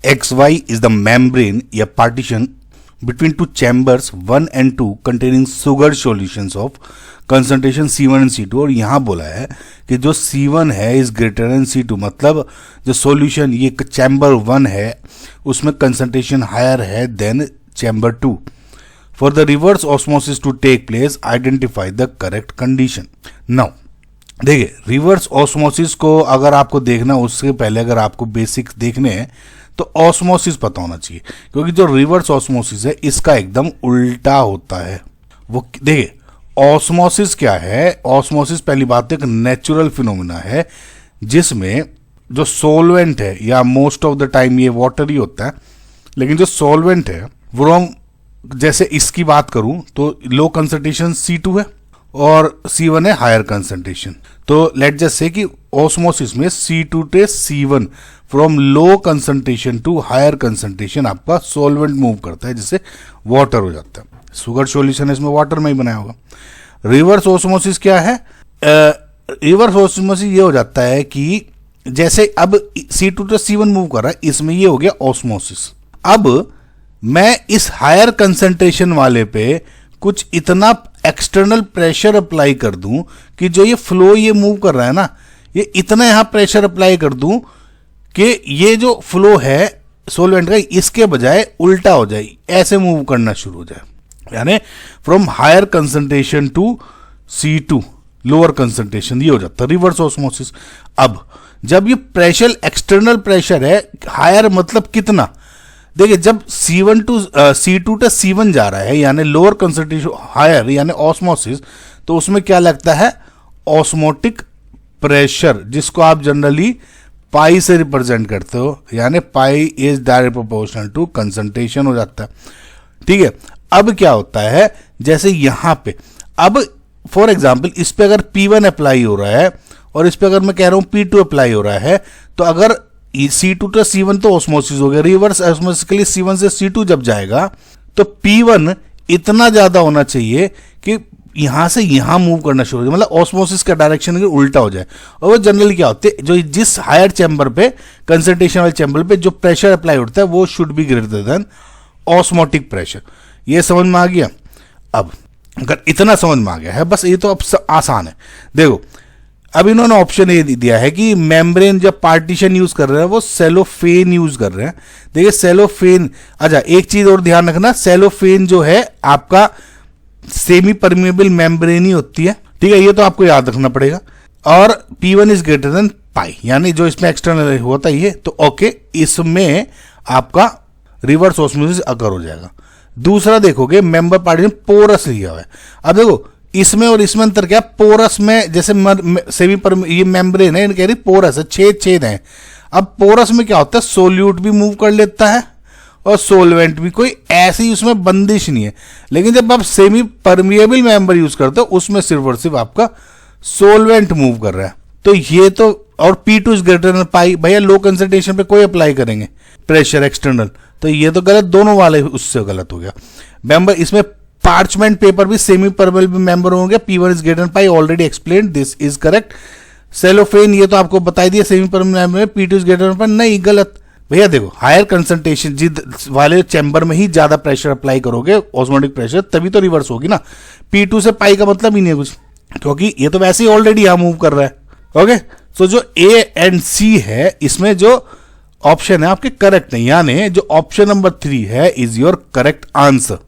XY is the membrane या partition between two chambers 1 and 2 containing sugar solutions of concentration C1 and C2। और यहाँ बोला है कि जो C1 है is greater than C2, मतलब जो solution ये चैम्बर 1 है उसमें concentration higher है than chamber 2। For the reverse osmosis to take place, identify the correct condition। Now देखिए, रिवर्स ऑस्मोसिस को अगर आपको देखना उससे पहले अगर आपको बेसिक्स देखने हैं तो ऑस्मोसिस पता होना चाहिए, क्योंकि जो रिवर्स ऑस्मोसिस है इसका एकदम उल्टा होता है। वो देखिए, ऑस्मोसिस क्या है? ऑस्मोसिस पहली बात एक नेचुरल फिनोमिना है जिसमें जो सोलवेंट है, या मोस्ट ऑफ द टाइम ये वाटर ही होता है, लेकिन जो सोलवेंट है वो, जैसे इसकी बात करूं तो लो कंसंट्रेशन C2 है और C1 है हायर कंसंट्रेशन। तो लेट जस्ट से कि ऑस्मोसिस में C2 से C1 from low concentration to higher concentration आपका सॉल्वेंट मूव करता है, जिससे वाटर हो जाता है। शुगर सॉल्यूशन इसमें वाटर में ही बनाया होगा। रिवर्स ऑस्मोसिस क्या है? रिवर्स ऑस्मोसिस ये हो जाता है कि जैसे अब C2 से C1 मूव कर रहा है, इसमें ये हो गया ऑस्मोसिस। अब मैं इस हायर कंसंट्रेशन वाले पे कुछ इतना एक्सटर्नल प्रेशर अप्लाई कर दूं कि जो ये फ्लो ये मूव कर रहा है ना, ये इतना यहां प्रेशर अप्लाई कर दूं कि ये जो फ्लो है सोलवेंट का इसके बजाय उल्टा हो जाए, ऐसे मूव करना शुरू हो जाए, यानी from higher concentration to C2 lower concentration, ये हो जाता है रिवर्स ऑस्मोसिस। अब जब ये प्रेशर एक्सटर्नल प्रेशर है हायर, मतलब कितना? देखिए, जब C1 टू C2 से C1 जा रहा है यानी लोअर कंसंट्रेशन हायर यानी ऑस्मोसिस, तो उसमें क्या लगता है? ऑस्मोटिक प्रेशर, जिसको आप जनरली पाई से रिप्रेजेंट करते हो, यानी pi is direct proportional to concentration हो जाता है। ठीक है, अब क्या होता है, जैसे यहां पे अब फॉर एग्जांपल इस पे अगर P1 अप्लाई हो रहा है और इस पे अगर मैं कह रहा हूं P2 अप्लाई हो रहा है, तो अगर C2 to C1 तो ऑस्मोसिस हो गया, रिवर्स ऑस्मोसिस के लिए C1 से C2 जब जाएगा तो P1 इतना ज्यादा होना चाहिए कि यहां से यहां मूव करना शुरू हो जाए, मतलब ऑस्मोसिस का डायरेक्शन उल्टा हो जाए। और वो जनरली क्या होते हैं, जो जिस हायर चैम्बर पे कंसंट्रेशन वाले चैम्बर पे जो प्रेशर अप्लाई होता है वो should be greater than osmotic pressure. ये समझ में आ गया? अब अगर इतना समझ में आ गया है, बस ये तो अब आसान है। देखो, अब इन्होंने ऑप्शन ये दिया है कि मेम्ब्रेन जब पार्टीशन यूज कर रहे हैं वो सेलोफेन यूज कर रहे हैं। देखिए सेलोफेन, अच्छा एक चीज और ध्यान रखना, सेलोफेन जो है आपका सेमी परमेबल मेम्ब्रेन ही होती है। ठीक है, ये तो आपको याद रखना पड़ेगा। और P1 इज ग्रेटर देन पाई, यानी जो इसमें एक्सटर्नल होता है ये, तो ओके, इसमें आपका रिवर्स ऑस्मोसिस अकर हो जाएगा। दूसरा देखोगे मेंबर पार्टीशन पोरस लिया हुआ है। अब देखो इसमें और इसमें अंतर क्या? पोरस में जैसे सेमी पर ये मेम्ब्रेन है, कह रही पोरस है, छेद है। अब पोरस में क्या होता है, सोल्यूट भी मूव कर लेता है और सोलवेंट भी, कोई ऐसी उसमें बंदिश नहीं है। लेकिन जब आप सेमी परमिएबल मेंबर यूज करते हो उसमें सिर्फ और सिर्फ आपका सोलवेंट मूव कर रहा है। तो ये तो, और P2 इज ग्रेटर देन पाई, भैया लो कंसंट्रेशन पे कोई अप्लाई करेंगे प्रेशर एक्सटर्नल, तो ये तो गलत, दोनों वाले उससे गलत हो गया। मेंबर इसमें पार्चमेंट पेपर भी सेमी परमेबल मेंबर होंगे। P1 is greater than pi, already explain, this is correct. Cellophane ये तो आपको बताई दिया semi permeable member, P2 is greater than pi, नहीं गलत भैया। देखो हायर कंसंट्रेशन वाले चैम्बर में ही ज्यादा प्रेशर अप्लाई करोगे ऑस्मोटिक प्रेशर, तभी तो रिवर्स होगी ना। P2 से पाई का मतलब ही नहीं है कुछ, क्योंकि ये तो वैसे ही ऑलरेडी यहां मूव कर रहा है। ओके, सो जो A एंड C है इसमें जो ऑप्शन है आपके करेक्ट नहीं, यानी जो ऑप्शन नंबर 3 है इज योर करेक्ट आंसर।